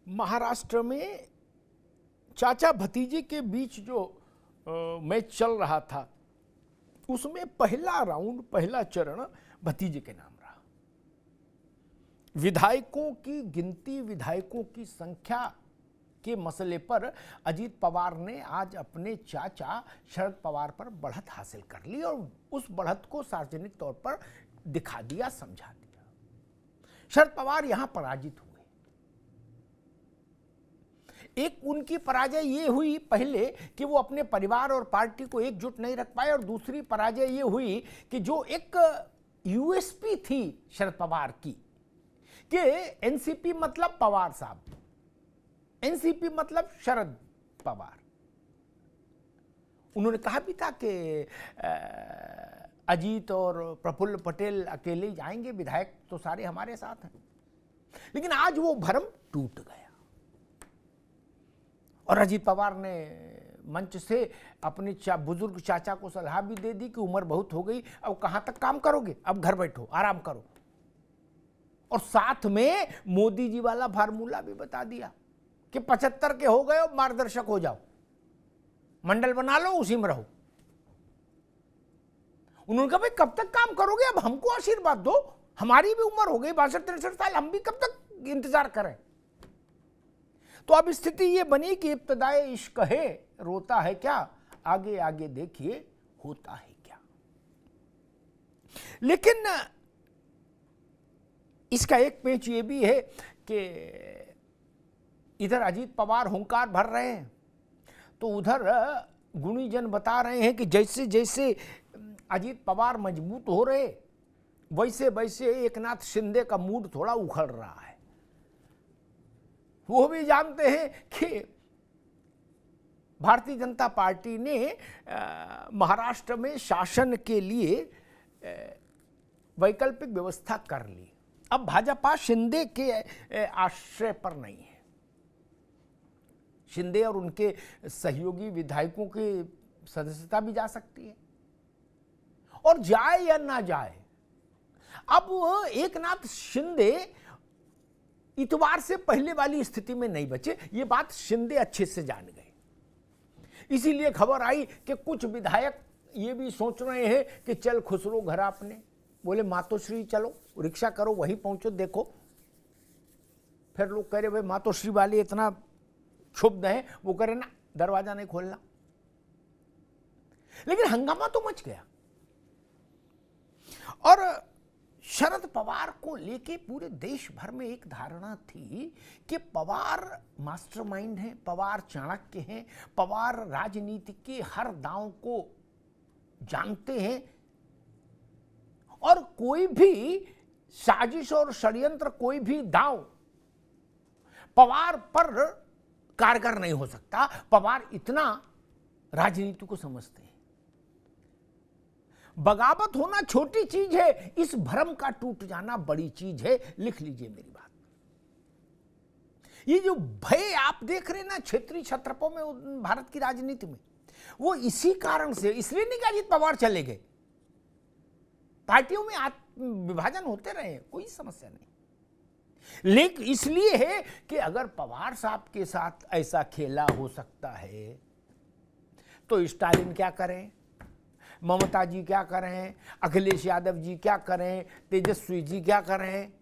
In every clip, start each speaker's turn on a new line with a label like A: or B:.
A: महाराष्ट्र में चाचा भतीजे के बीच जो मैच चल रहा था उसमें पहला राउंड, पहला चरण भतीजे के नाम रहा। विधायकों की गिनती, विधायकों की संख्या के मसले पर अजीत पवार ने आज अपने चाचा शरद पवार पर बढ़त हासिल कर ली और उस बढ़त को सार्वजनिक तौर पर दिखा दिया, समझा दिया। शरद पवार यहां पराजित हुए। एक उनकी पराजय ये हुई पहले कि वो अपने परिवार और पार्टी को एकजुट नहीं रख पाए, और दूसरी पराजय ये हुई कि जो एक यूएसपी थी शरद पवार की कि एनसीपी मतलब पवार साहब, एनसीपी मतलब शरद पवार। उन्होंने कहा भी था कि अजीत और प्रफुल्ल पटेल अकेले ही जाएंगे, विधायक तो सारे हमारे साथ हैं। लेकिन आज वो भरम टूट गया और अजीत पवार ने मंच से अपने बुजुर्ग चाचा को सलाह भी दे दी कि उम्र बहुत हो गई, अब कहां तक काम करोगे, अब घर बैठो, आराम करो। और साथ में मोदी जी वाला फार्मूला भी बता दिया कि 75 के हो गए हो, मार्गदर्शक हो जाओ, मंडल बना लो, उसी में रहो। उन्होंने कहा भाई कब तक काम करोगे, अब हमको आशीर्वाद दो, हमारी भी उम्र हो गई 62-63 साल, हम भी कब तक इंतजार करें। तो अब स्थिति ये बनी कि इब्तदाए इश्क है, रोता है क्या, आगे आगे देखिए होता है क्या। लेकिन इसका एक पेच ये भी है कि इधर अजीत पवार हुंकार भर रहे हैं तो उधर गुणीजन बता रहे हैं कि जैसे जैसे अजीत पवार मजबूत हो रहे वैसे वैसे एकनाथ शिंदे का मूड थोड़ा उखड़ रहा है। वो भी जानते हैं कि भारतीय जनता पार्टी ने महाराष्ट्र में शासन के लिए वैकल्पिक व्यवस्था कर ली। अब भाजपा शिंदे के आश्रय पर नहीं है। शिंदे और उनके सहयोगी विधायकों की सदस्यता भी जा सकती है, और जाए या ना जाए, अब एकनाथ शिंदे इतवार से पहले वाली स्थिति में नहीं बचे। ये बात शिंदे अच्छे से जान गए। इसीलिए खबर आई कि कुछ विधायक ये भी सोच रहे हैं कि चल खुसरो घर आपने, बोले मातोश्री चलो, रिक्शा करो, वहीं पहुंचो, देखो। फिर लोग कह रहे भाई मातोश्री वाले इतना क्षुब्ध है, वो कह रहे ना दरवाजा नहीं खोलना। लेकिन हंगामा तो मच गया और शरद पवार को लेके पूरे देश भर में एक धारणा थी कि पवार मास्टरमाइंड हैं, पवार चाणक्य हैं, पवार राजनीति के हर दांव को जानते हैं और कोई भी साजिश और षड्यंत्र, कोई भी दांव पवार पर कारगर नहीं हो सकता। पवार इतना राजनीति को समझते हैं। बगावत होना छोटी चीज है, इस भ्रम का टूट जाना बड़ी चीज है। लिख लीजिए मेरी बात। ये जो भय आप देख रहे हैं ना क्षेत्रीय छत्रपों में भारत की राजनीति में, वो इसी कारण से, इसलिए नहीं कि अजीत पवार चले गए, पार्टियों में विभाजन होते रहे, कोई समस्या नहीं, लेकिन इसलिए है कि अगर पवार साहब के साथ ऐसा खेला हो सकता है तो स्टालिन क्या करें, ममता जी क्या करें, अखिलेश यादव जी क्या करें, तेजस्वी जी क्या करें,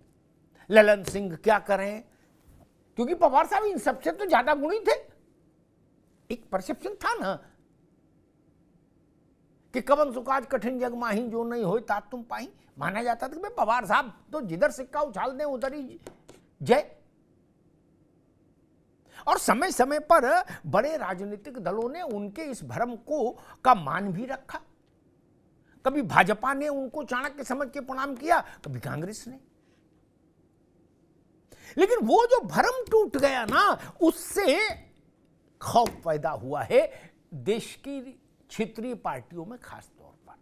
A: ललन सिंह क्या करें, क्योंकि पवार साहब इन सबसे तो ज्यादा गुणी थे। एक परसेप्शन था ना कि कवन सुकाज कठिन जग माही, जो नहीं होए तात तुम पाही। माना जाता था कि भाई पवार साहब तो जिधर सिक्का उछाल दें उधर ही जय। और समय समय पर बड़े राजनीतिक दलों ने उनके इस भ्रम को का मान भी रखा। कभी भाजपा ने उनको चाणक्य समझ के प्रणाम किया, कभी कांग्रेस ने। लेकिन वो जो भ्रम टूट गया ना, उससे खौफ पैदा हुआ है देश की क्षेत्रीय पार्टियों में खास तौर पर,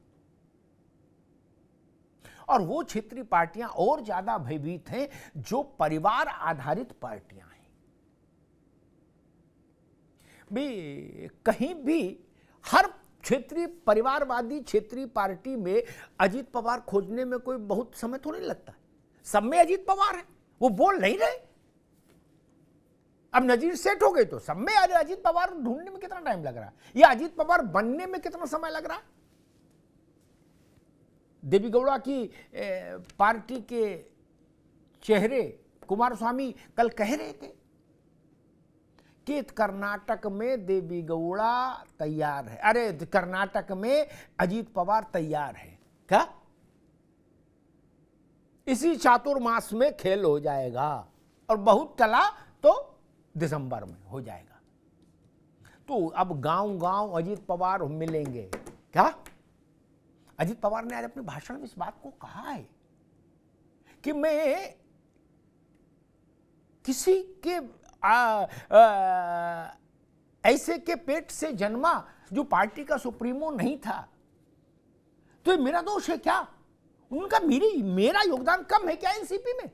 A: और वो क्षेत्रीय पार्टियां और ज्यादा भयभीत हैं जो परिवार आधारित पार्टियां हैं। भी कहीं भी हर क्षेत्रीय परिवारवादी क्षेत्रीय पार्टी में अजीत पवार खोजने में कोई बहुत समय तो नहीं लगता। सब में अजीत पवार है, वो बोल नहीं रहे। अब नजीर सेट हो गए तो सब में अरे अजीत पवार ढूंढने में कितना टाइम लग रहा है, या अजीत पवार बनने में कितना समय लग रहा है। देवेगौड़ा की पार्टी के चेहरे कुमारस्वामी कल कह रहे थे कि कर्नाटक में देवेगौड़ा तैयार है, अरे कर्नाटक में अजीत पवार तैयार है। क्या इसी चातुर्मास में खेल हो जाएगा, और बहुत चला तो दिसंबर में हो जाएगा। तो अब गांव गांव अजीत पवार मिलेंगे। क्या अजीत पवार ने आज अपने भाषण में इस बात को कहा है कि मैं किसी के ऐसे के पेट से जन्मा जो पार्टी का सुप्रीमो नहीं था, तो ये मेरा दोष है क्या? उनका मेरा योगदान कम है क्या एनसीपी में?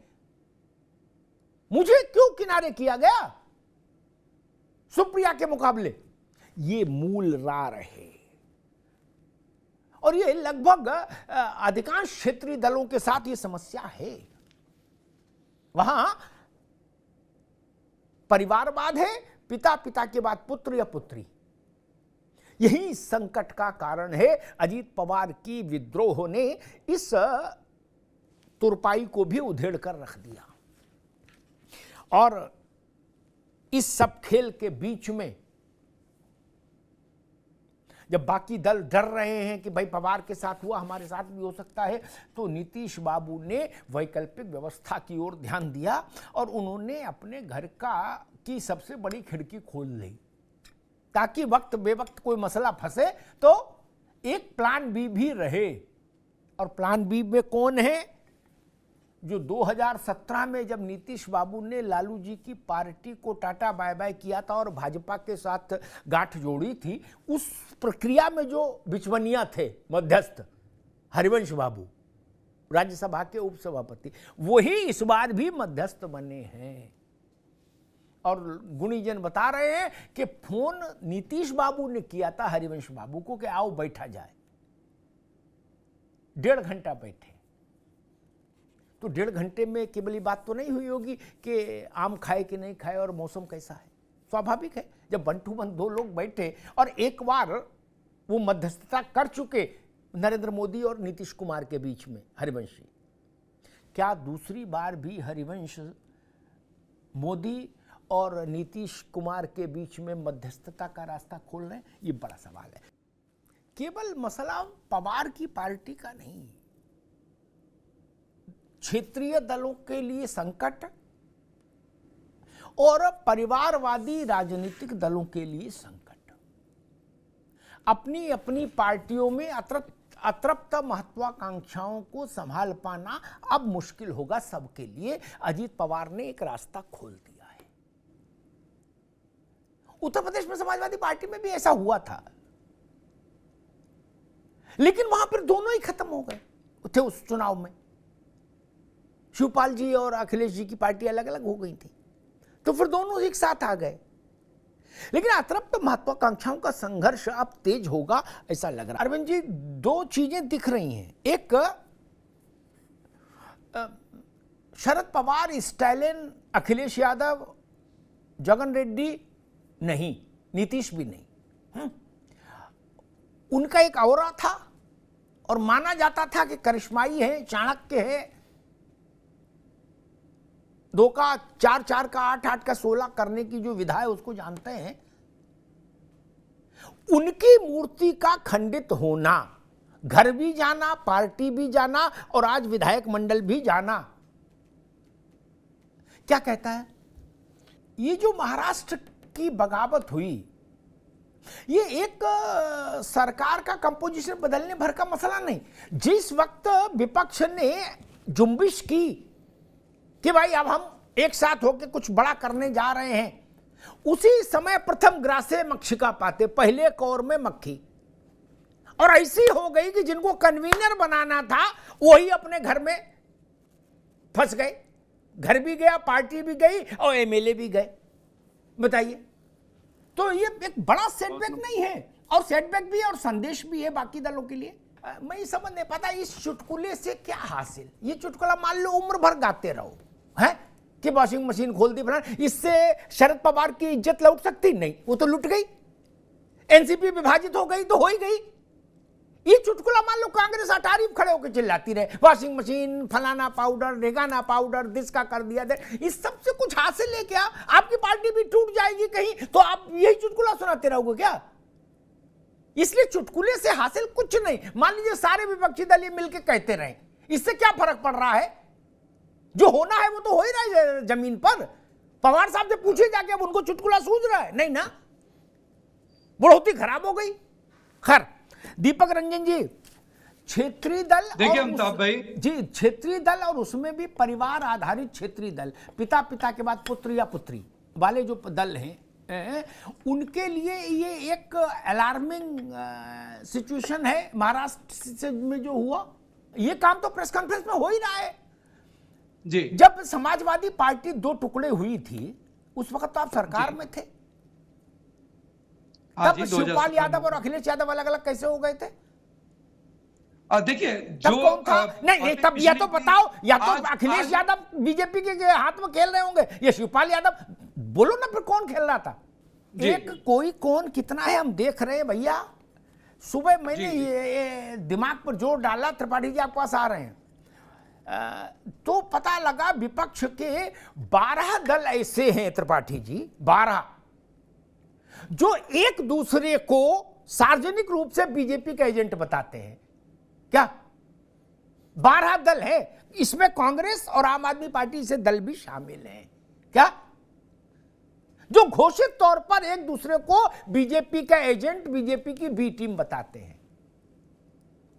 A: मुझे क्यों किनारे किया गया सुप्रिया के मुकाबले? ये मूल रार है, और ये लगभग अधिकांश क्षेत्रीय दलों के साथ ये समस्या है। वहां परिवारवाद है, पिता, पिता के बाद पुत्र या पुत्री। यही संकट का कारण है। अजीत पवार की विद्रोह ने इस तुरपाई को भी उधेड़ कर रख दिया, और इस सब खेल के बीच में जब बाकी दल डर रहे हैं कि भाई पवार के साथ हुआ हमारे साथ भी हो सकता है, तो नीतीश बाबू ने वैकल्पिक व्यवस्था की ओर ध्यान दिया, और उन्होंने अपने घर की सबसे बड़ी खिड़की खोल ली, ताकि वक्त बेवक्त कोई मसला फंसे तो एक प्लान बी भी रहे। और प्लान बी में कौन है? जो 2017 में जब नीतीश बाबू ने लालू जी की पार्टी को टाटा बाय बाय किया था और भाजपा के साथ गांठ जोड़ी थी, उस प्रक्रिया में जो बिचवनिया थे मध्यस्थ, हरिवंश बाबू राज्यसभा के उपसभापति, वही इस बार भी मध्यस्थ बने हैं। और गुणीजन बता रहे हैं कि फोन नीतीश बाबू ने किया था हरिवंश बाबू को कि आओ बैठा जाए। 1.5 घंटा बैठे, तो 1.5 घंटे में केवल बात तो नहीं हुई होगी कि आम खाए कि नहीं खाए और मौसम कैसा है। स्वाभाविक है, जब बंटू बंद 2 लोग बैठे और एक बार वो मध्यस्थता कर चुके नरेंद्र मोदी और नीतीश कुमार के बीच में हरिवंशी, क्या दूसरी बार भी हरिवंश मोदी और नीतीश कुमार के बीच में मध्यस्थता का रास्ता खोल रहे हैं? ये बड़ा सवाल है। केवल मसला पवार की पार्टी का नहीं, क्षेत्रीय दलों के लिए संकट और परिवारवादी राजनीतिक दलों के लिए संकट। अपनी अपनी पार्टियों में अतृप्त महत्वाकांक्षाओं को संभाल पाना अब मुश्किल होगा सबके लिए। अजीत पवार ने एक रास्ता खोल दिया है। उत्तर प्रदेश में समाजवादी पार्टी में भी ऐसा हुआ था, लेकिन वहां पर दोनों ही खत्म हो गए थे उस चुनाव में। शिवपाल जी और अखिलेश जी की पार्टी अलग अलग हो गई थी, तो फिर दोनों एक साथ आ गए। लेकिन अतृप्त महत्वाकांक्षाओं का संघर्ष अब तेज होगा ऐसा लग रहा है। अरविंद जी, 2 चीजें दिख रही हैं। एक, शरद पवार, स्टालिन, अखिलेश यादव, जगन रेड्डी नहीं, नीतीश भी नहीं। उनका एक औरा था और माना जाता था कि करिश्माई है, चाणक्य है, 2 का 4, 4 का 8, 8 का 16 करने की जो विधा है उसको जानते हैं। उनकी मूर्ति का खंडित होना, घर भी जाना, पार्टी भी जाना और आज विधायक मंडल भी जाना, क्या कहता है? ये जो महाराष्ट्र की बगावत हुई, ये एक सरकार का कंपोजिशन बदलने भर का मसला नहीं। जिस वक्त विपक्ष ने जुम्बिश की कि भाई अब हम एक साथ होकर कुछ बड़ा करने जा रहे हैं, उसी समय प्रथम ग्रासे मक्षिका पाते, पहले कौर में मक्खी। और ऐसी हो गई कि जिनको कन्वीनर बनाना था वही अपने घर में फंस गए। घर भी गया, पार्टी भी गई और एमएलए भी गए। बताइए, तो ये एक बड़ा सेटबैक नहीं है, और सेटबैक भी है और संदेश भी है बाकी दलों के लिए। मैं ये समझ नहीं पाता इस चुटकुले से क्या हासिल। ये चुटकुला मान लो उम्र भर गाते रहो, हैं कि वॉशिंग मशीन खोल दी फलाना, इससे शरद पवार की इज्जत लौट सकती? नहीं, वो तो लुट गई। एनसीपी विभाजित हो गई तो हो ही गई। ये चुटकुला मान लो कांग्रेस अटारी खड़े होकर चिल्लाती रहे, वॉशिंग मशीन, फलाना पाउडर, रेगाना पाउडर, दिस का कर दिया दे, इस सब से कुछ हासिल है क्या? आपकी पार्टी भी टूट जाएगी कहीं तो आप यही चुटकुला सुनाते रहोगे क्या? इसलिए चुटकुले से हासिल कुछ नहीं। मान लीजिए सारे विपक्षी दल ये मिलकर कहते रहे, इससे क्या फर्क पड़ रहा है? जो होना है वो तो हो ही रहा है जमीन पर। पवार साहब से पूछे जाके, अब उनको चुटकुला सूझ रहा है? नहीं ना, बढ़ोतरी खराब हो गई। खैर, दीपक रंजन जी, क्षेत्रीय दल,
B: देखिए अमिताभ भाई
A: जी, क्षेत्रीय दल और उसमें भी परिवार आधारित क्षेत्रीय दल, पिता के बाद पुत्र या पुत्री वाले जो दल हैं, उनके लिए ये एक अलार्मिंग सिचुएशन है। महाराष्ट्र में जो हुआ, ये काम तो प्रेस कॉन्फ्रेंस में हो ही रहा है
B: जी।
A: जब समाजवादी पार्टी दो टुकड़े हुई थी, उस वक्त तो आप सरकार में थे। तब शिवपाल यादव और अखिलेश यादव अलग अलग कैसे हो गए थे?
B: देखिए,
A: जो कौन था? नहीं, तब यह तो बताओ, या तो अखिलेश यादव बीजेपी के हाथ में खेल रहे होंगे, या शिवपाल यादव, बोलो ना फिर कौन खेल रहा था? एक कोई कौन कितना है हम देख रहे हैं भैया। सुबह मैंने ये दिमाग पर जोर डाला, त्रिपाठी जी आपके पास आ रहे हैं, तो पता लगा विपक्ष के 12 दल ऐसे हैं त्रिपाठी जी, 12, जो एक दूसरे को सार्वजनिक रूप से बीजेपी का एजेंट बताते हैं। क्या 12 दल है? इसमें कांग्रेस और आम आदमी पार्टी से दल भी शामिल हैं क्या, जो घोषित तौर पर एक दूसरे को बीजेपी का एजेंट, बीजेपी की बी टीम बताते हैं।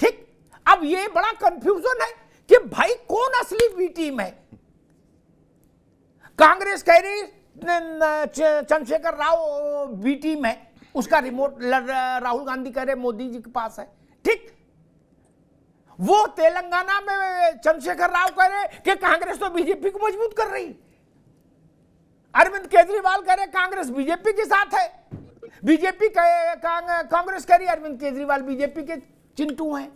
A: ठीक, अब ये बड़ा कंफ्यूजन है कि भाई कौन असली बी टीम है। कांग्रेस कह रही चंद्रशेखर राव बी टीम है, उसका रिमोट राहुल गांधी कह रहे मोदी जी के पास है। ठीक, वो तेलंगाना में चंद्रशेखर राव कह रहे कि कांग्रेस तो बीजेपी को मजबूत कर रही, अरविंद केजरीवाल कह रहे कांग्रेस बीजेपी के साथ है, बीजेपी कांग्रेस कह रही अरविंद केजरीवाल बीजेपी के चिंटू हैं,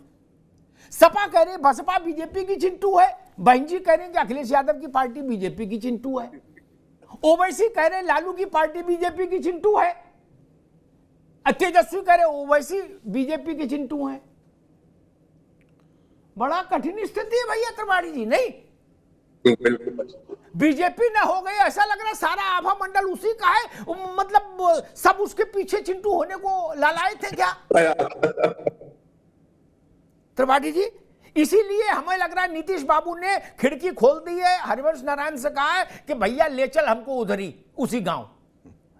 A: सपा कह रहे बसपा बीजेपी की चिंटू है, बहन जी कह रहे कि अखिलेश यादव की पार्टी बीजेपी की चिंटू है, ओवैसी कह रहे लालू की पार्टी बीजेपी की चिंटू है, तेजस्वी कह रहे ओवैसी बीजेपी के चिंटू हैं। बड़ा कठिन स्थिति है भैया त्रिपाठी जी, नहीं? बीजेपी ना हो गई, ऐसा लग रहा सारा आभा मंडल उसी का है, मतलब सब उसके पीछे चिंटू होने को लालाए थे क्या त्रिपाठी जी? इसीलिए हमें लग रहा है नीतीश बाबू ने खिड़की खोल दी है, हरिवंश नारायण से कहा है कि भैया ले चल हमको उधर ही, उसी गांव,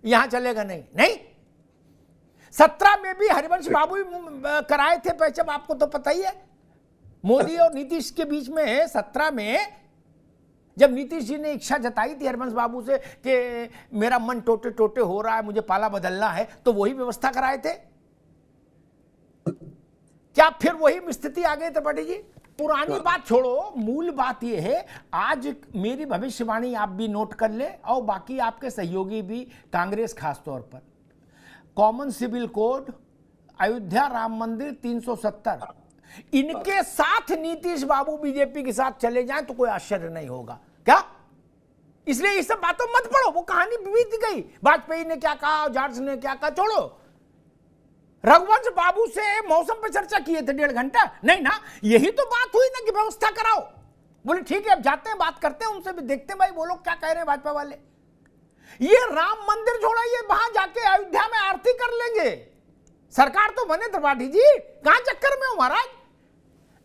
A: यहां चलेगा नहीं। नहीं, 17 में भी हरिवंश बाबू कराए थे पैचअप, आपको तो पता ही है। मोदी और नीतीश के बीच में 17 में जब नीतीश जी ने इच्छा जताई थी हरिवंश बाबू से कि मेरा मन टोटे टोटे हो रहा है, मुझे पाला बदलना है, तो वही व्यवस्था कराए थे। क्या फिर वही स्थिति आ गई त्रिपाठी जी? पुरानी बात छोड़ो, मूल बात यह है, आज मेरी भविष्यवाणी आप भी नोट कर ले और बाकी आपके सहयोगी भी, कांग्रेस खास तौर पर, common civil code, Ayodhya Ram Mandir 370, इनके साथ नीतीश बाबू बीजेपी के साथ चले जाएं तो कोई आश्चर्य नहीं होगा क्या? इसलिए ये सब बातों मत पढ़ो, वो कहानी बीत गई। वाजपेयी ने क्या कहा, जॉर्ज ने क्या कहा, छोड़ो। रघुवंश बाबू से मौसम पर चर्चा किए थे 1.5 घंटा, नहीं ना? यही तो बात हुई ना कि व्यवस्था कराओ। बोले ठीक है, अब जाते हैं, बात करते हैं उनसे भी, देखते हैं भाई वो लोग क्या कह रहे हैं भाजपा वाले। ये राम मंदिर छोड़ाइए, वहां जाके अयोध्या में आरती कर लेंगे, सरकार तो बने त्रिपाठी जी, कहां चक्कर में हो महाराज?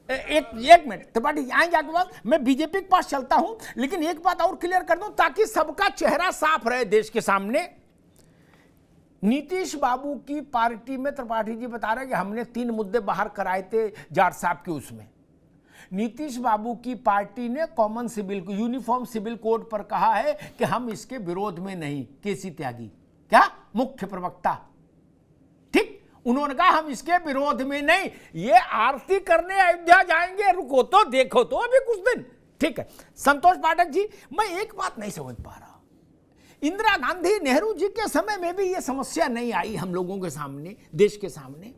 A: एक मिनट त्रिपाठी जी, आएंगे आपके पास, मैं बीजेपी के पास चलता हूं, लेकिन एक बात और क्लियर कर दूं ताकि सबका चेहरा साफ रहे देश के सामने। नीतीश बाबू की पार्टी में त्रिपाठी जी बता रहे हैं कि हमने 3 मुद्दे बाहर कराए थे जाट साहब के, उसमें नीतीश बाबू की पार्टी ने common civil, uniform civil code पर कहा है कि हम इसके विरोध में नहीं। केसी त्यागी क्या मुख्य प्रवक्ता, ठीक, उन्होंने कहा हम इसके विरोध में नहीं, ये आरती करने अयोध्या जाएंगे, रुको तो देखो तो अभी कुछ दिन, ठीक है। संतोष पाठक जी, मैं एक बात नहीं समझ पा रहा, इंदिरा गांधी नेहरू जी के समय में भी ये समस्या नहीं आई हम लोगों के सामने, देश के सामने,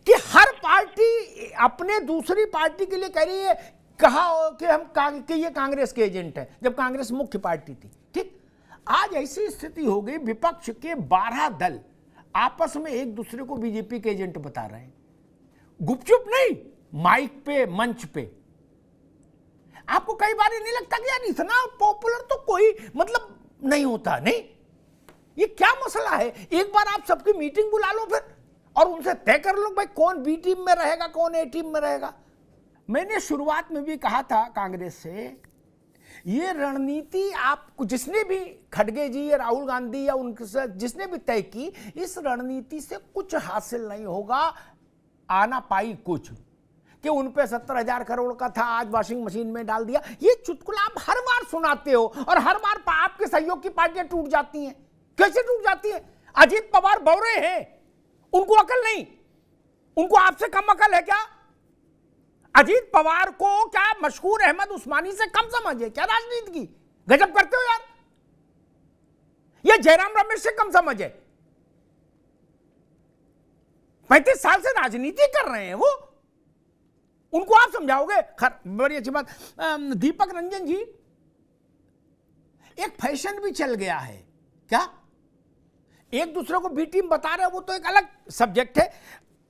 A: कि हर पार्टी अपने दूसरी पार्टी के लिए कह रही है कहा कि कि ये कांग्रेस के एजेंट है, जब कांग्रेस मुख्य पार्टी थी। ठीक, आज ऐसी स्थिति हो गई, विपक्ष के 12 दल आपस में एक दूसरे को बीजेपी के एजेंट बता रहे हैं, गुपचुप नहीं, माइक पे, मंच पे। आपको कई बार ये नहीं लगता कि यार इतना पॉपुलर तो कोई मतलब नहीं होता? नहीं, ये क्या मसला है? एक बार आप सबकी मीटिंग बुला लो फिर, और उनसे तय कर लो भाई कौन बी टीम में रहेगा, कौन ए टीम में रहेगा। मैंने शुरुआत में भी कहा था कांग्रेस से, ये रणनीति आपको जिसने भी, खड़गे जी या राहुल गांधी या उनके साथ जिसने भी तय की, इस रणनीति से कुछ हासिल नहीं होगा, आना पाई कुछ कि उन पे 70,000 करोड़ का था, आज वॉशिंग मशीन में डाल दिया। ये चुटकुला आप हर बार सुनाते हो और हर बार आपके सहयोग की पार्टियां टूट जाती हैं। कैसे टूट जाती हैं? अजीत पवार बौरे हैं, उनको अकल नहीं, उनको आपसे कम अकल है क्या? अजीत पवार को क्या मशहूर अहमद उस्मानी से कम समझे क्या राजनीति की? गजब करते हो यार। ये जयराम रमेश से कम समझे? 35 साल से राजनीति कर रहे हैं वो, उनको आप समझाओगे? बड़ी अच्छी बात। दीपक रंजन जी, एक फैशन भी चल गया है क्या? एक दूसरे को बी टीम बता रहे हो, वो तो एक अलग सब्जेक्ट है।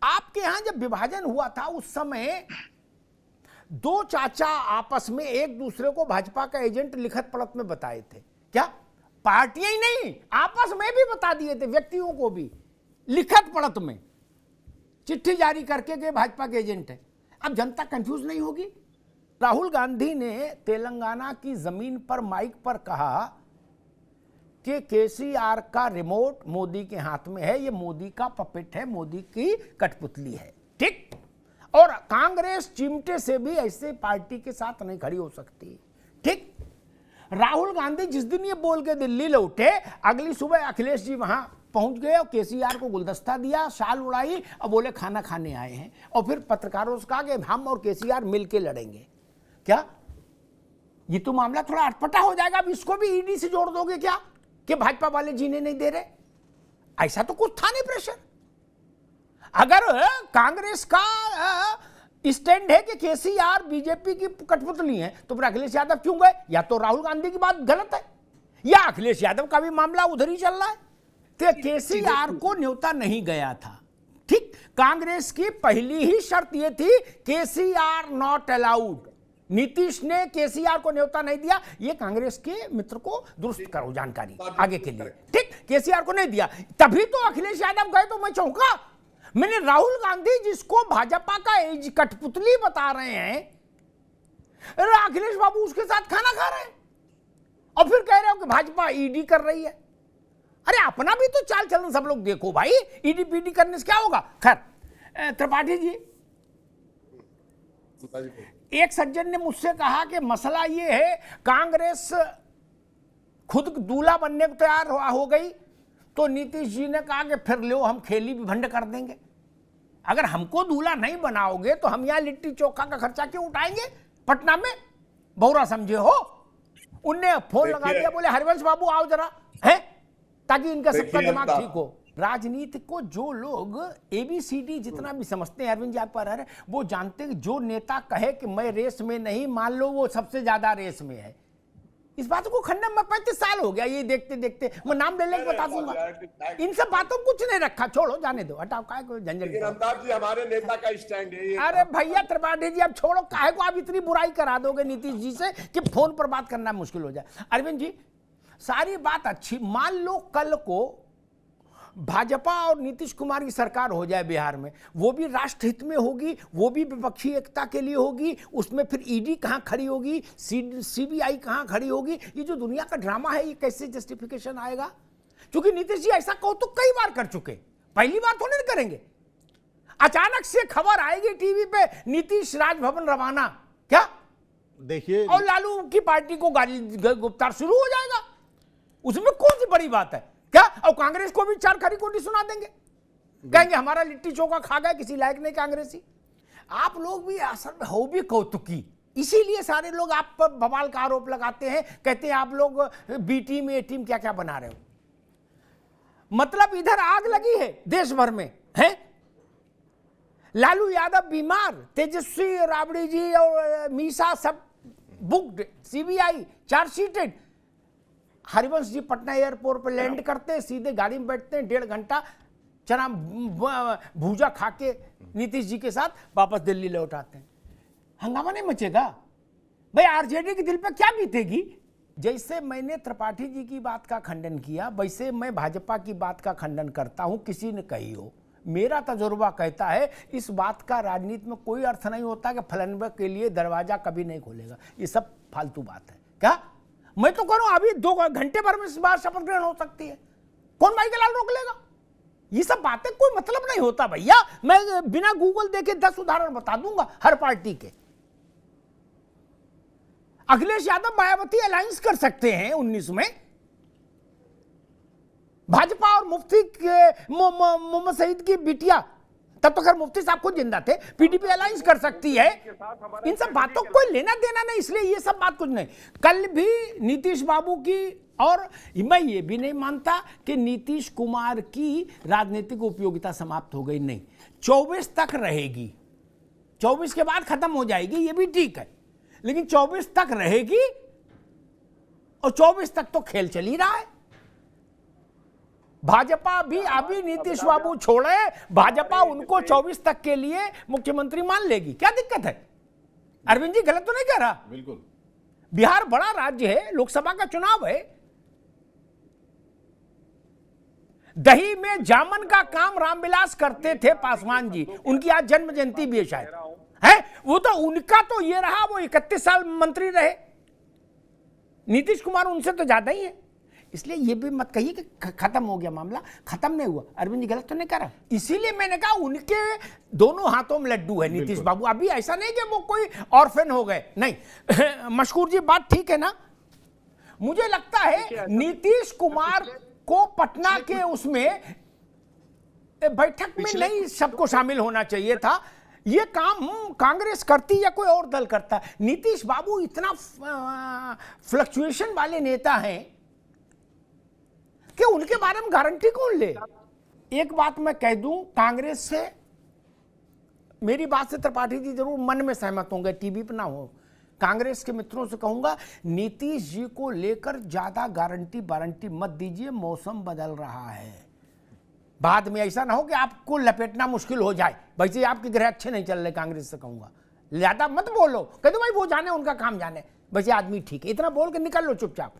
A: आपके यहां जब विभाजन हुआ था उस समय दो चाचा आपस में एक दूसरे को भाजपा का एजेंट लिखत पढ़त में बताए थे क्या? पार्टियां ही नहीं, आपस में भी बता दिए थे, व्यक्तियों को भी लिखत पढ़त में चिट्ठी जारी करके के भाजपा के एजेंट है। अब जनता कंफ्यूज नहीं होगी? राहुल गांधी ने तेलंगाना की जमीन पर माइक पर कहा कि केसीआर का रिमोट मोदी के हाथ में है, ये मोदी का पपेट है, मोदी की कठपुतली है। ठीक, और कांग्रेस चिमटे से भी ऐसे पार्टी के साथ नहीं खड़ी हो सकती। ठीक, राहुल गांधी जिस दिन ये बोल के दिल्ली लौटे, अगली सुबह अखिलेश जी वहां पहुंच गए और केसीआर को गुलदस्ता दिया, शाल उड़ाई और बोले खाना खाने आए हैं, और फिर पत्रकारों से कहा कि हम और केसीआर मिलके लड़ेंगे। क्या ये तो मामला थोड़ा अटपटा हो जाएगा? अब इसको भी ईडी से जोड़ दोगे क्या कि भाजपा वाले जीने नहीं दे रहे? ऐसा तो कुछ था नहीं प्रेशर। अगर कांग्रेस का स्टैंड है कि केसीआर बीजेपी की कठपुतली है, तो फिर अखिलेश यादव क्यों गए? या तो राहुल गांधी की बात गलत है, या अखिलेश यादव का भी मामला उधर ही चल रहा है। तो केसीआर को न्योता नहीं गया था। ठीक, कांग्रेस की पहली ही शर्त यह थी केसीआर नॉट अलाउड। नीतीश ने केसीआर को न्योता नहीं दिया, ये कांग्रेस के मित्र को दुरुस्त करो जानकारी आगे के लिए। ठीक, केसीआर को नहीं दिया, तभी तो अखिलेश यादव गए। तो मैं चौंका, मैंने राहुल गांधी जिसको भाजपा का कठपुतली बता रहे हैं, अखिलेश बाबू उसके साथ खाना खा रहे हैं और फिर कह रहे हो कि भाजपा ईडी कर रही है। अरे अपना भी तो चाल चलन सब लोग देखो भाई, ईडी पीडी करने से क्या होगा? खैर, त्रिपाठी जी, एक सज्जन ने मुझसे कहा कि मसला ये है, कांग्रेस खुद दूल्हा बनने को तैयार हो गई, तो नीतीश जी ने कहा कि फिर लो हम खेली भी भंड कर देंगे। अगर हमको दूल्हा नहीं बनाओगे तो हम यहाँ लिट्टी चोखा का खर्चा क्यों उठाएंगे पटना में? बहुरा समझे हो? उनने फोन लगा दिया, बोले हरिवंश बाबू आओ जरा, है, ताकि इनका सबका दिमाग ठीक हो। राजनीति को जो लोग ABCD जितना भी समझते हैं, अरविंद जी आप पर है, वो जानते हैं कि जो नेता कहे कि मैं रेस में नहीं, मान लो वो सबसे ज्यादा रेस में है। इस बात को खंडन में 35 साल हो गया ये देखते देखते, मैं नाम ले लेके बता दूंगा। इन सब बातों कुछ नहीं रखा, छोड़ो, जाने दो, हटाओ, काहे को झंझट।
C: अमिताभ जी हमारे नेता का स्टैंड है ये।
A: अरे भैया त्रिपाठी जी अब छोड़ो, काहे को आप इतनी बुराई करा दोगे नीतीश जी से कि फोन पर बात करना मुश्किल हो जाए। अरविंद जी, सारी बात अच्छी, मान लो कल को भाजपा और नीतीश कुमार की सरकार हो जाए बिहार में, वो भी राष्ट्रहित में होगी, वो भी विपक्षी एकता के लिए होगी, उसमें फिर ईडी कहाँ खड़ी होगी, CBI कहाँ खड़ी होगी? ये जो दुनिया का ड्रामा है, ये कैसे जस्टिफिकेशन आएगा? क्योंकि नीतीश जी ऐसा कहो तो कई बार कर चुके, पहली बार थोड़ी नहीं करेंगे। अचानक से खबर आएगी टीवी पे, नीतीश राजभवन रवाना, क्या
D: देखिए,
A: और लालू की पार्टी को गाली गुप्तार शुरू हो जाएगा। उसमें कौन सी बड़ी बात है क्या? और कांग्रेस को भी 4 खरी कोटी सुना देंगे, कहेंगे हमारा लिट्टी चोखा खा गए, किसी लायक नहीं कांग्रेसी। आप लोग भी असल में हो भी कौतुकी, इसीलिए सारे लोग आप पर बवाल का आरोप लगाते हैं, कहते हैं आप लोग बी टीम ए टीम क्या क्या बना रहे हो। मतलब इधर आग लगी है देश भर में, है, लालू यादव बीमार, तेजस्वी राबड़ी जी और मीसा सब booked, CBI chargesheeted. Harivansh ji Patna airport पर लैंड करते हैं, सीधे गाड़ी में बैठते हैं, 1.5 घंटा चना भूजा खा के नीतीश जी के साथ वापस दिल्ली लौट आते हैं। हंगामा नहीं मचेगा भाई? आरजेडी के दिल पर क्या बीतेगी? जैसे मैंने त्रिपाठी जी की बात का खंडन किया, वैसे मैं भाजपा की बात का खंडन करता हूं, किसी ने कही हो। मेरा तजुर्बा कहता है इस बात का राजनीति में कोई अर्थ नहीं होता कि फलाने के लिए दरवाजा कभी नहीं खोलेगा। ये सब फालतू बात है। क्या मैं तो कह रहा हूं अभी 2 घंटे भर में इस बार शपथ ग्रहण हो सकती है, कौन भाई के लाल रोक लेगा? ये सब बातें कोई मतलब नहीं होता भैया। मैं बिना गूगल देखे 10 उदाहरण बता दूंगा हर पार्टी के। अखिलेश यादव मायावती अलायंस कर सकते हैं 19 में, भाजपा और मुफ्ती मोहम्मद सईद की बिटिया, तब तो खैर मुफ्ती साहब खुद जिंदा थे, पीडीपी अलायंस कर सकती है। इन सब बातों को कोई लेना देना नहीं, इसलिए ये सब बात कुछ नहीं। कल भी नीतीश बाबू की, और मैं ये भी नहीं मानता कि नीतीश कुमार की राजनीतिक उपयोगिता समाप्त हो गई, नहीं, 24 तक रहेगी। 24 के बाद खत्म हो जाएगी, ये भी ठीक है, लेकिन 24 तक रहेगी, और 24 तक तो खेल चल ही रहा है। भाजपा भी अभी नीतीश बाबू छोड़े, भाजपा उनको 24 तक के लिए मुख्यमंत्री मान लेगी, क्या दिक्कत है? अरविंद जी गलत तो नहीं कह रहा?
D: बिल्कुल।
A: बिहार बड़ा राज्य है, लोकसभा का चुनाव है। दही में जामन का काम रामविलास करते थे पासवान जी, उनकी आज जन्म जयंती भी है शायद, है वो तो उनका तो ये रहा, वो 31 साल मंत्री रहे। नीतीश कुमार उनसे तो ज्यादा ही है, इसलिए ये भी मत कहिए कि खत्म हो गया मामला, खत्म नहीं हुआ। अरविंद जी गलत तो नहीं कर रहा, इसीलिए मैंने कहा उनके दोनों हाथों में लड्डू है नीतीश बाबू। अभी ऐसा नहीं कि वो कोई ऑर्फन हो गए, नहीं। मशकूर जी बात ठीक है ना? मुझे लगता है नीतीश कुमार को पटना के उसमें बैठक में नहीं सबको शामिल होना चाहिए था। ये काम कांग्रेस करती या कोई और दल करता। नीतीश बाबू इतना फ्लक्चुएशन वाले नेता हैं कि उनके बारे में गारंटी कौन ले। एक बात मैं कह दूं, कांग्रेस से मेरी बात से त्रिपाठी जी जरूर मन में सहमत होंगे, टीवी पे ना हो। कांग्रेस के मित्रों से कहूंगा नीतीश जी को लेकर ज्यादा गारंटी मत दीजिए, मौसम बदल रहा है। बाद में ऐसा ना हो कि आपको लपेटना मुश्किल हो जाए। वैसे आपके ग्रह अच्छे नहीं चल रहे, कांग्रेस से कहूंगा ज्यादा मत बोलो, कह दो भाई वो जाने, उनका काम जाने, वैसे आदमी ठीक है, इतना बोल के निकल लो चुपचाप।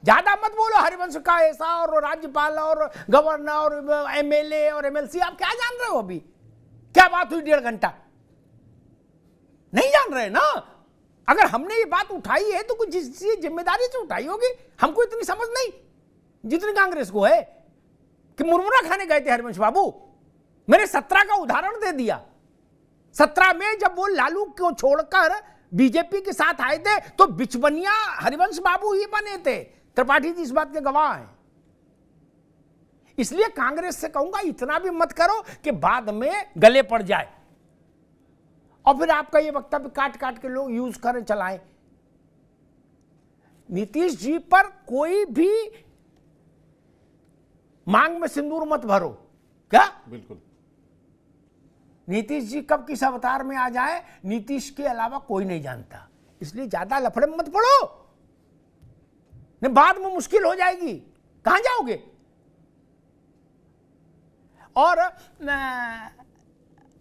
A: ज्यादा मत बोलो हरिवंश का ऐसा और राज्यपाल और गवर्नर और एमएलए और एमएलसी, आप क्या जान रहे हो? अभी क्या बात हुई 1.5 घंटा? नहीं जान रहे ना। अगर हमने ये बात उठाई है तो कुछ जिम्मेदारी से उठाई होगी। हमको इतनी समझ नहीं जितनी कांग्रेस को है कि मुरमुरा खाने गए थे हरिवंश बाबू। मैंने 17 का उदाहरण दे दिया। 17 में जब वो लालू को छोड़कर बीजेपी के साथ आए थे तो बिचवनिया हरिवंश बाबू ही बने थे। त्रिपाठी जी इस बात के गवाह हैं। इसलिए कांग्रेस से कहूंगा इतना भी मत करो कि बाद में गले पड़ जाए और फिर आपका ये वक्तव्य काट काट के लोग यूज करें, चलाएं। नीतीश जी पर कोई भी मांग में सिंदूर मत भरो। क्या?
D: बिल्कुल।
A: नीतीश जी कब किस अवतार में आ जाए नीतीश के अलावा कोई नहीं जानता, इसलिए ज्यादा लफड़े में मत पड़ो, नहीं बाद में मुश्किल हो जाएगी, कहां जाओगे। और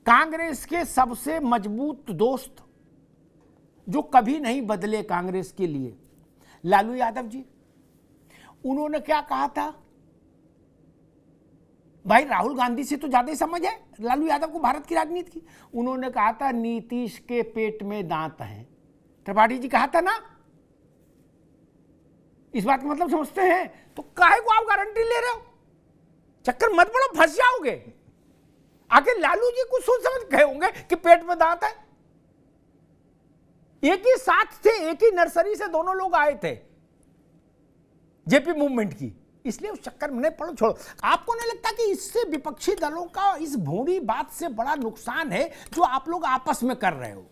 A: कांग्रेस के सबसे मजबूत दोस्त जो कभी नहीं बदले कांग्रेस के लिए, लालू यादव जी, उन्होंने क्या कहा था? भाई राहुल गांधी से तो ज्यादा ही समझ है लालू यादव को भारत की राजनीति की। उन्होंने कहा था नीतीश के पेट में दांत हैं। त्रिपाठी जी कहा था ना, इस बात का मतलब समझते हैं तो काहे को आप गारंटी ले रहे हो? चक्कर मत पड़ो, फंस जाओगे। आखिर लालू जी कुछ सोच समझ गए होंगे कि पेट में दांत है। एक ही साथ थे, एक ही नर्सरी से दोनों लोग आए थे जेपी मूवमेंट की, इसलिए उस चक्कर में नहीं पड़ो, छोड़ो। आपको नहीं लगता कि इससे विपक्षी दलों का इस भूरी बात से बड़ा नुकसान है जो आप लोग आपस में कर रहे हो?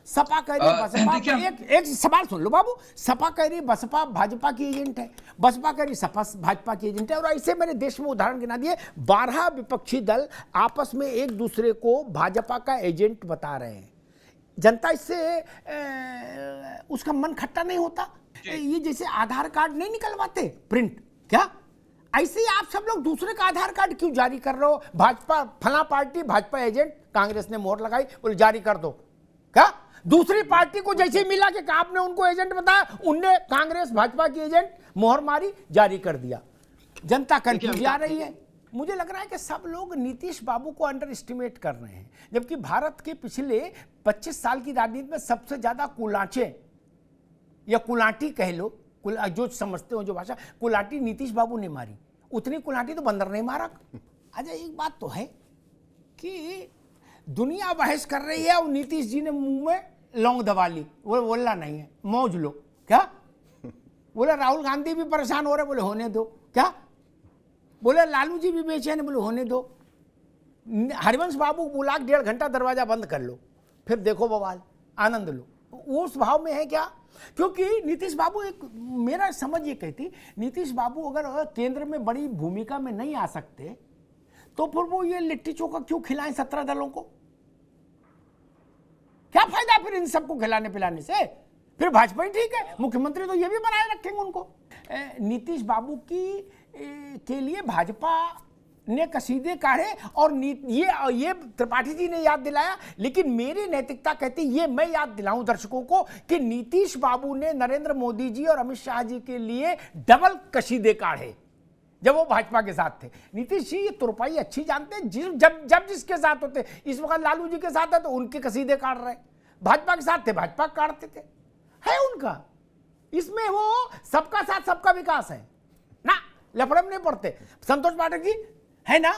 A: सपा कह रही बसपा,
B: देखिए,
A: एक सवाल सुन लो बाबू, सपा कह रही बसपा भाजपा की एजेंट है, बसपा कह रही सपा भाजपा की एजेंट है, और ऐसे मैंने देश में उदाहरण गिना दिए। 12 विपक्षी दल आपस में एक दूसरे को भाजपा का एजेंट बता रहे हैं। जनता इससे उसका मन खट्टा नहीं होता। ये जैसे आधार कार्ड नहीं निकलवाते प्रिंट, क्या ऐसे ही आप सब लोग दूसरे का आधार कार्ड क्यों जारी कर रहे हो? भाजपा फला पार्टी भाजपा एजेंट, कांग्रेस ने मोहर लगाई, बोले जारी कर दो। क्या दूसरी पार्टी को जैसे ही मिला कि आपने उनको एजेंट बताया, उनने कांग्रेस भाजपा की एजेंट मोहर मारी, जारी कर दिया। जनता कंफ्यूज आ रही है। मुझे लग रहा है कि सब लोग नीतीश बाबू को अंडर एस्टिमेट कर रहे हैं, जबकि भारत के पिछले 25 साल की राजनीति में सबसे ज्यादा कुलाचे या कुलाटी कह लो, जो समझते हो जो भाषा, कुलाटी नीतीश बाबू ने मारी, उतनी कुलाटी तो बंदर नहीं मारा। अच्छा एक बात तो है कि दुनिया बहस कर रही है और नीतीश जी ने मुंह में लौंग दबा ली, वो बोलना नहीं है, मौज लो। क्या बोले राहुल गांधी भी परेशान हो रहे, बोले होने दो। क्या बोले लालू जी भी बेचैन, बोले होने दो। हरिवंश बाबू बोला 1.5 घंटा दरवाजा बंद कर लो, फिर देखो बवाल, आनंद लो। उस भाव में है क्या? क्योंकि नीतीश बाबू एक, मेरा समझ ये कहती, नीतीश बाबू अगर केंद्र में बड़ी भूमिका में नहीं आ सकते तो फिर वो ये लिट्टी चोखा क्यों खिलाएं 17 दलों को? क्या फायदा फिर इन सबको खिलाने पिलाने से? फिर भाजपा ही ठीक है, मुख्यमंत्री तो ये भी बनाए रखेंगे उनको। नीतीश बाबू के लिए भाजपा ने कसीदे काढ़े, और ये त्रिपाठी जी ने याद दिलाया, लेकिन मेरी नैतिकता कहती ये मैं याद दिलाऊं दर्शकों को कि नीतीश बाबू ने नरेंद्र मोदी जी और अमित शाह जी के लिए डबल कसीदे काढ़े जब वो भाजपा के साथ थे। नीतीश जी ये तुरपाई अच्छी जानते हैं, जब जिसके साथ होते, इस वक्त लालू जी के साथ है तो उनके कसीदे काट रहे, भाजपा के साथ थे भाजपा काटते थे, है उनका। इसमें वो सबका साथ सबका विकास है ना, लफड़े में नहीं पड़ते। संतोष पाठक जी है ना,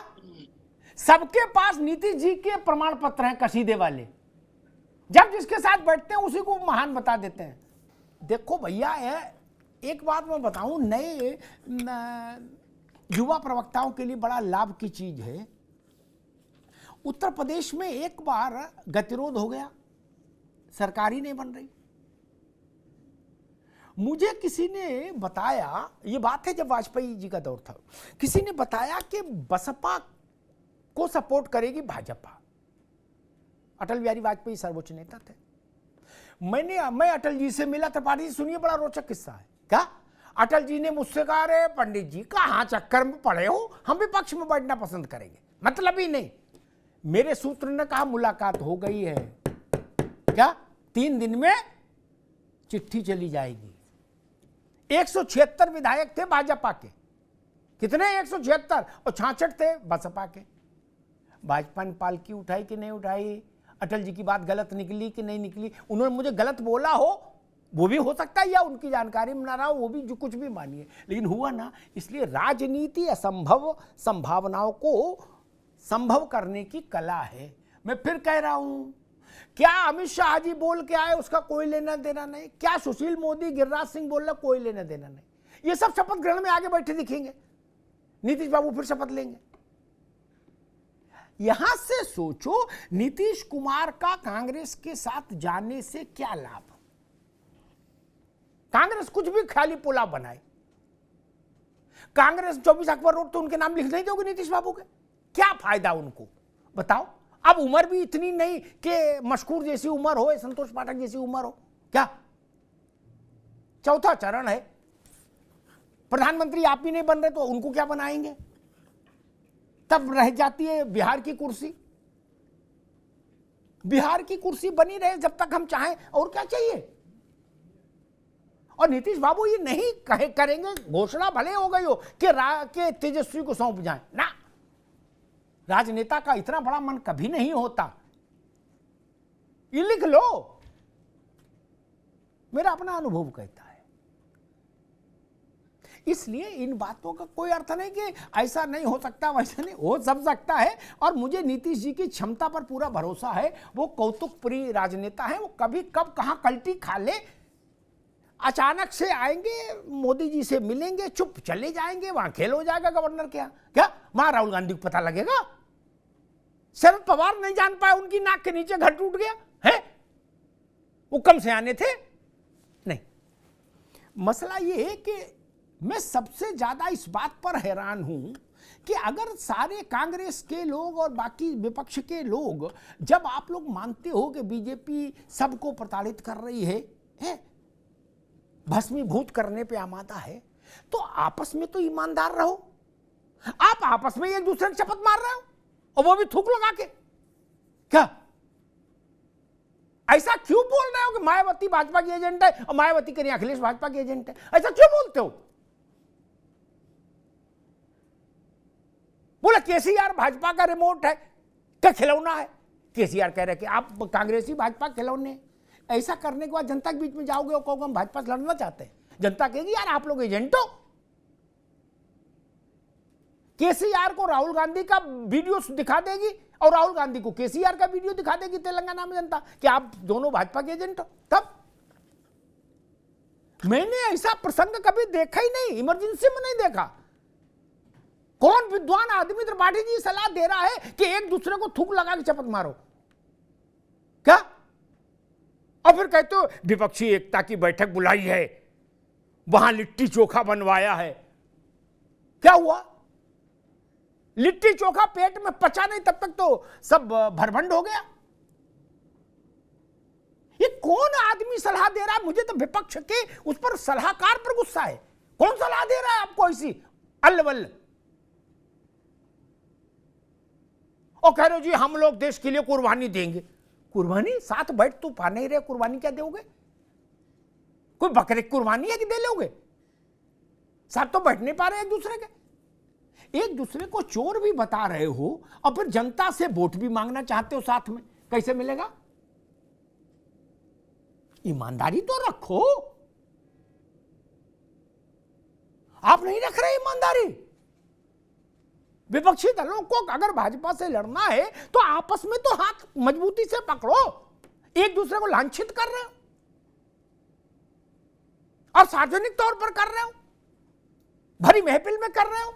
A: सबके पास नीतीश जी के प्रमाण पत्र हैं कसीदे वाले, जब जिसके साथ बैठते हैं उसी को महान बता देते हैं। देखो भैया, एक बात मैं बताऊं, नए युवा प्रवक्ताओं के लिए बड़ा लाभ की चीज है। उत्तर प्रदेश में एक बार गतिरोध हो गया, सरकार ही नहीं बन रही। मुझे किसी ने बताया, ये बात है जब वाजपेयी जी का दौर था, किसी ने बताया कि बसपा को सपोर्ट करेगी भाजपा। अटल बिहारी वाजपेयी सर्वोच्च नेता थे। मैं अटल जी से मिला, त्रिपाठी जी सुनिए, बड़ा रोचक किस्सा है। क्या अटल जी ने मुझसे कहा, अरे पंडित जी कहाँ चक्कर में पड़े हो, हम विपक्ष में बैठना पसंद करेंगे, मतलब ही नहीं। मेरे सूत्र ने कहा मुलाकात हो गई है, क्या 3 दिन में चिट्ठी चली जाएगी। 176 विधायक थे भाजपा के, कितने 176, और 66 थे बसपा के। भाजपा ने पालकी उठाई कि नहीं उठाई, अटल जी की बात गलत निकली कि नहीं निकली, उन्होंने मुझे गलत बोला हो वो भी हो सकता है, या उनकी जानकारी में ना रहा हो, वो भी जो कुछ भी मानिए, लेकिन हुआ ना। इसलिए राजनीति असंभव संभावनाओं को संभव करने की कला है। मैं फिर कह रहा हूं, क्या अमित शाह जी बोल के आए उसका कोई लेना देना नहीं, क्या सुशील मोदी गिरिराज सिंह बोल रहा कोई लेना देना नहीं। ये सब शपथ ग्रहण में आगे बैठे दिखेंगे, नीतीश बाबू फिर शपथ लेंगे। यहां से सोचो नीतीश कुमार का कांग्रेस के साथ जाने से क्या लाभ? कांग्रेस कुछ भी खाली पुलाव बनाए, कांग्रेस 24 अकबर रोड तो उनके नाम लिख नहीं दोगे नीतीश बाबू के, क्या फायदा उनको बताओ? अब उम्र भी इतनी नहीं कि मशकूर जैसी उम्र हो, संतोष पाठक जैसी उम्र हो। क्या 4था चरण है, प्रधानमंत्री आप ही नहीं बन रहे तो उनको क्या बनाएंगे? तब रह जाती है बिहार की कुर्सी। बिहार की कुर्सी बनी रहे जब तक हम चाहें, और क्या चाहिए? और नीतीश बाबू ये नहीं करेंगे, घोषणा भले हो गई हो कि तेजस्वी को सौंप जाए ना, राजनेता का इतना बड़ा मन कभी नहीं होता। ये लिख लो, मेरा अपना अनुभव कहता है। इसलिए इन बातों का कोई अर्थ नहीं कि ऐसा नहीं हो सकता, वैसा नहीं हो सब सकता है। और मुझे नीतीश जी की क्षमता पर पूरा भरोसा है। वो कौतुक प्रिय राजनेता है, वो कभी कब कहां कल्टी खा ले, अचानक से आएंगे, मोदी जी से मिलेंगे, चुप चले जाएंगे, वहां खेल हो जाएगा गवर्नर के यहाँ। क्या वहां राहुल गांधी को पता लगेगा? शरद पवार नहीं जान पाए, उनकी नाक के नीचे घर टूट गया है। वो कम से आने थे नहीं। मसला ये है कि मैं सबसे ज्यादा इस बात पर हैरान हूं कि अगर सारे कांग्रेस के लोग और बाकी विपक्ष के लोग, जब आप लोग मानते हो कि बीजेपी सबको प्रताड़ित कर रही है, भस्मीभूत करने पे आमादा है, तो आपस में तो ईमानदार रहो। आप आपस में एक दूसरे की शपथ मार रहे हो और वो भी थूक लगा के। क्या ऐसा क्यों बोल रहे हो कि मायावती भाजपा की एजेंट है और मायावती कहीं अखिलेश भाजपा की एजेंट है? ऐसा क्यों बोलते हो? बोला केसीआर भाजपा का रिमोट है, क्या खिलौना है? केसीआर कह रहे कि आप कांग्रेसी भाजपा खिलौने। ऐसा करने के बाद जनता के बीच में जाओगे और कहोगे हम भाजपा से लड़ना चाहते हैं, जनता कहेगी यार आप लोग एजेंट हो। केसीआर को राहुल गांधी का वीडियो दिखा देगी और राहुल गांधी को केसीआर का वीडियो दिखा देगी तेलंगाना में जनता कि आप दोनों भाजपा के एजेंट हो। तब मैंने ऐसा प्रसंग कभी देखा ही नहीं, इमरजेंसी में नहीं देखा। कौन विद्वान आदमी त्रिपाठी जी सलाह दे रहा है कि एक दूसरे को थूक लगा के शपथ मारो? क्या? और फिर कहते हो विपक्षी एकता की बैठक बुलाई है, वहां लिट्टी चोखा बनवाया है। क्या हुआ? लिट्टी चोखा पेट में पचा नहीं तब तक तो सब भरभंड हो गया। ये कौन आदमी सलाह दे रहा है? मुझे तो विपक्ष के उस पर सलाहकार पर गुस्सा है। कौन सलाह दे रहा है आपको ऐसी अल्लवल्ल? और कह रहे हो जी हम लोग देश के लिए कुर्बानी देंगे। कुर्बानी? साथ बैठ तो पा नहीं रहे, कुर्बानी क्या दोगे? कोई बकरे की कुर्बानी है कि दे लोगे? साथ तो बैठ नहीं पा रहे एक दूसरे के। एक दूसरे को चोर भी बता रहे हो और फिर जनता से वोट भी मांगना चाहते हो साथ में, कैसे मिलेगा? ईमानदारी तो रखो। आप नहीं रख रहे ईमानदारी। विपक्षी दलों को अगर भाजपा से लड़ना है तो आपस में तो हाथ मजबूती से पकड़ो। एक दूसरे को लांछित कर रहे हो और सार्वजनिक तौर पर कर रहे हो, भरी महफिल में कर रहे हो।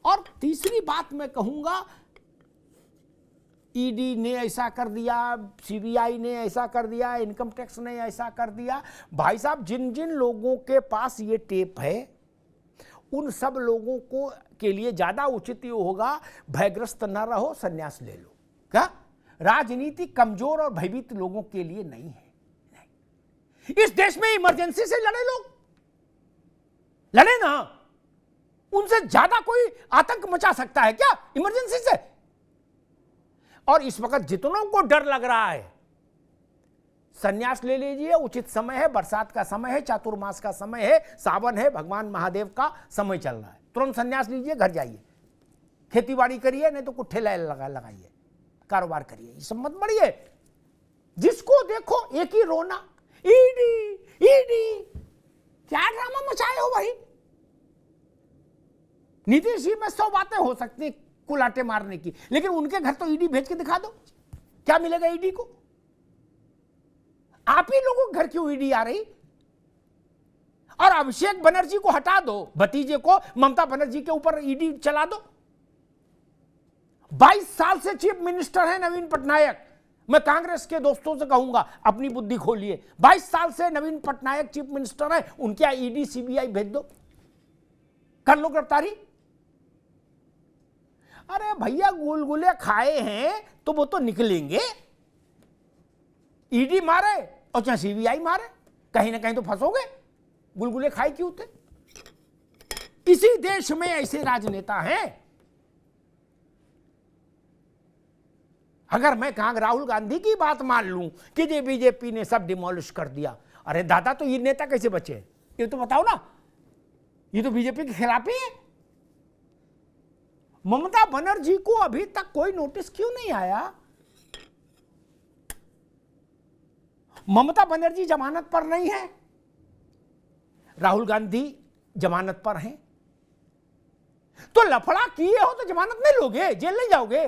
A: और तीसरी बात मैं कहूंगा, ईडी ने ऐसा कर दिया, सीबीआई ने ऐसा कर दिया, इनकम टैक्स ने ऐसा कर दिया। भाई साहब, जिन जिन लोगों के पास ये टेप है उन सब लोगों को के लिए ज्यादा उचित ये होगा भयग्रस्त न रहो, संन्यास ले लो। क्या? राजनीति कमजोर और भयभीत लोगों के लिए नहीं है। नहीं। इस देश में इमरजेंसी से लड़े लोग, लड़े ना। उनसे ज्यादा कोई आतंक मचा सकता है क्या इमरजेंसी से? और इस वक्त जितनों को डर लग रहा है, संन्यास ले लीजिए। उचित समय है, बरसात का समय है, चातुर्मास का समय है, सावन है, भगवान महादेव का समय चल रहा है। तुरंत संन्यास लीजिए, घर जाइए, खेतीबाड़ी करिए, नहीं तो कुट्ठे लगाइए, कारोबार करिए, ये सब मत बढ़िए। जिसको देखो एक ही रोना, ईडी ईडी। क्या ड्रामा मचाए हो भाई? नीतीश जी में 100 बातें हो सकती है कुलाटे मारने की, लेकिन उनके घर तो ईडी भेज के दिखा दो, क्या मिलेगा ईडी को? आप ही लोगों के घर क्यों ईडी आ रही? और अभिषेक बनर्जी को हटा दो, भतीजे को, ममता बनर्जी के ऊपर ईडी चला दो। 22 साल से चीफ मिनिस्टर है नवीन पटनायक। मैं कांग्रेस के दोस्तों से कहूंगा अपनी बुद्धि खोलिए। 22 साल से नवीन पटनायक चीफ मिनिस्टर है, उनके ईडी सीबीआई भेज दो, कर लो गिरफ्तारी। अरे भैया, गुलगुले खाए हैं तो वो तो निकलेंगे। ईडी मारे और चाहे सीबीआई मारे, कहीं ना कहीं तो फंसोगे। गुलगुले खाए क्यों थे? इसी देश में ऐसे राजनेता हैं। अगर मैं राहुल गांधी की बात मान लूं कि ये बीजेपी ने सब डिमोलिश कर दिया, अरे दादा, तो ये नेता कैसे बचे? ये तो बताओ ना। ये तो बीजेपी के खिलाफ ही है। ममता बनर्जी को अभी तक कोई नोटिस क्यों नहीं आया? ममता बनर्जी जमानत पर नहीं है, राहुल गांधी जमानत पर हैं। तो लफड़ा किए हो तो जमानत नहीं लोगे, जेल नहीं जाओगे।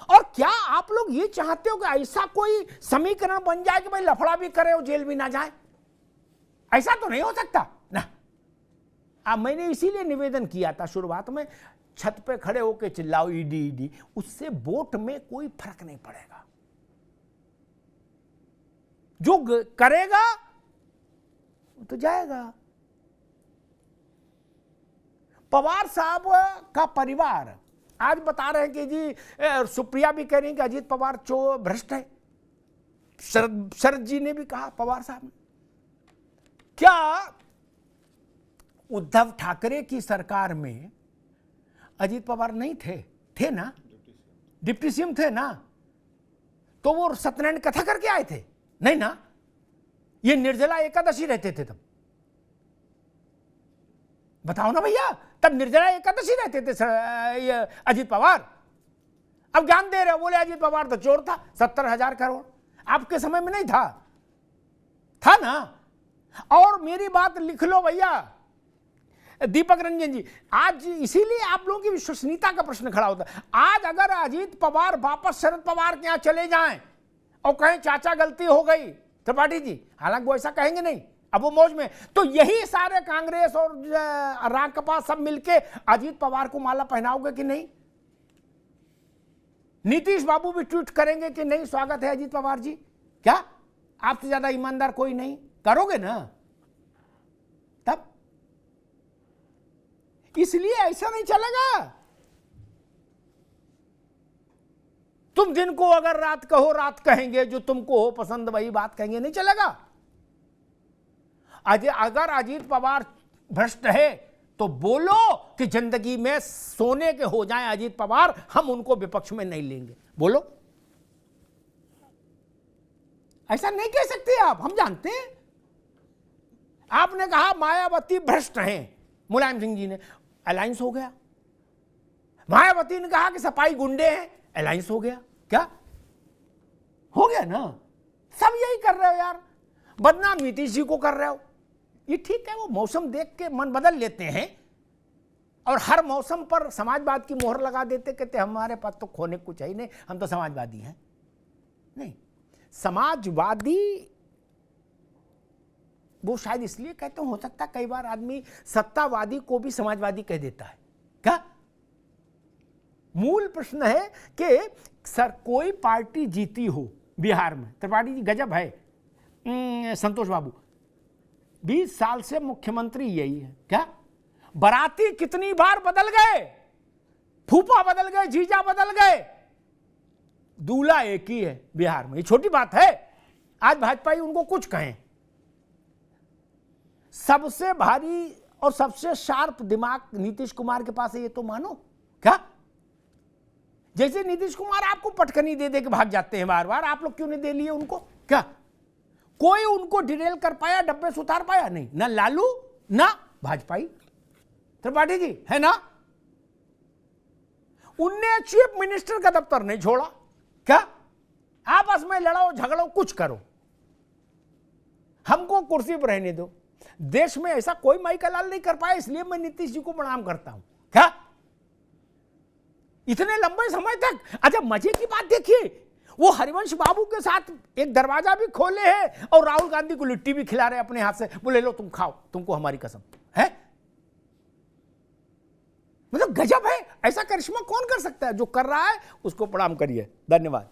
A: और क्या आप लोग ये चाहते हो कि ऐसा कोई समीकरण बन जाए कि भाई लफड़ा भी करे और जेल भी ना जाए? ऐसा तो नहीं हो सकता ना। मैंने इसीलिए निवेदन किया था शुरुआत में, छत पे खड़े होकर चिल्लाओ ईडी ईडी, उससे वोट में कोई फर्क नहीं पड़ेगा। जो करेगा तो जाएगा। पवार साहब का परिवार आज बता रहे हैं कि जी, सुप्रिया भी कह रही हैं कि अजीत पवार भ्रष्ट है। शरद जी ने भी कहा, पवार साहब ने। क्या उद्धव ठाकरे की सरकार में अजीत पवार नहीं थे? थे ना, डिप्टी सीएम थे ना, तो वो सत्यनारायण कथा करके आए थे? नहीं ना, ये निर्जला एकादशी रहते थे तब। बताओ ना भैया, तब निर्जला एकादशी रहते थे ये अजीत पवार। अब ज्ञान दे रहे हो, बोले अजीत पवार तो चोर था, 70,000 करोड़। आपके समय में नहीं था, था ना? और मेरी बात लिख लो भैया, दीपक रंजन जी, आज इसीलिए आप लोगों की विश्वसनीयता का प्रश्न खड़ा होता है। आज अगर अजीत पवार वापस शरद पवार के यहां चले जाएं और कहें चाचा गलती हो गई त्रिपाठी जी, हालांकि वो ऐसा कहेंगे नहीं, अब वो मौज में, तो यही सारे कांग्रेस और राकपा सब मिलके अजीत पवार को माला पहनाओगे कि नहीं? नीतीश बाबू भी ट्वीट करेंगे कि नहीं स्वागत है अजीत पवार जी? क्या आपसे ज्यादा ईमानदार कोई नहीं? करोगे ना? तब इसलिए ऐसा नहीं चलेगा। तुम दिन को अगर रात कहो रात कहेंगे, जो तुमको हो पसंद वही बात कहेंगे, नहीं चलेगा। अगर अजीत पवार भ्रष्ट है तो बोलो कि जिंदगी में सोने के हो जाएं अजीत पवार, हम उनको विपक्ष में नहीं लेंगे। बोलो, ऐसा नहीं कह सकते आप, हम जानते हैं। आपने कहा मायावती भ्रष्ट हैं, मुलायम सिंह जी ने, अलायंस हो गया। मायावती ने कहा कि सपाई गुंडे हैं, अलायंस हो गया। क्या हो गया ना? सब यही कर रहे हो यार, बदनाम नीतीश जी को कर रहे हो। ये ठीक है, वो मौसम देख के मन बदल लेते हैं और हर मौसम पर समाजवाद की मोहर लगा देते, कहते हमारे पास तो खोने कुछ है ही नहीं, हम तो समाजवादी हैं। नहीं, समाजवादी वो शायद इसलिए कहते हो सकता है, कई बार आदमी सत्तावादी को भी समाजवादी कह देता है। क्या मूल प्रश्न है कि सर कोई पार्टी जीती हो बिहार में, त्रिपाठी जी गजब है, संतोष बाबू 20 साल से मुख्यमंत्री यही है। क्या बराती कितनी बार बदल गए, फूफा बदल गए, जीजा बदल गए, दूल्हा एक ही है बिहार में। ये छोटी बात है आज भाजपा ही उनको कुछ कहें। सबसे भारी और सबसे शार्प दिमाग नीतीश कुमार के पास है, ये तो मानो। क्या जैसे नीतीश कुमार आपको पटकनी दे दे के भाग जाते हैं बार बार, आप लोग क्यों नहीं दे लिए उनको? क्या कोई उनको डिटेल कर पाया, डब्बे से उतार पाया? नहीं, ना लालू ना भाजपाई। त्रिपाठी जी है ना, उनने चीफ मिनिस्टर का दफ्तर नहीं छोड़ा। क्या आपस में लड़ाओ झगड़ो कुछ करो, हमको कुर्सी पर रहने दो। देश में ऐसा कोई माई का लाल नहीं कर पाया, इसलिए मैं नीतीश जी को प्रणाम करता हूं। क्या इतने लंबे समय तक। अच्छा मजे की बात देखिए, वो हरिवंश बाबू के साथ एक दरवाजा भी खोले हैं और राहुल गांधी को लिट्टी भी खिला रहे अपने हाथ से, बोले लो तुम खाओ, तुमको हमारी कसम है। मतलब गजब है, ऐसा करिश्मा कौन कर सकता है? जो कर रहा है उसको प्रणाम करिए। धन्यवाद।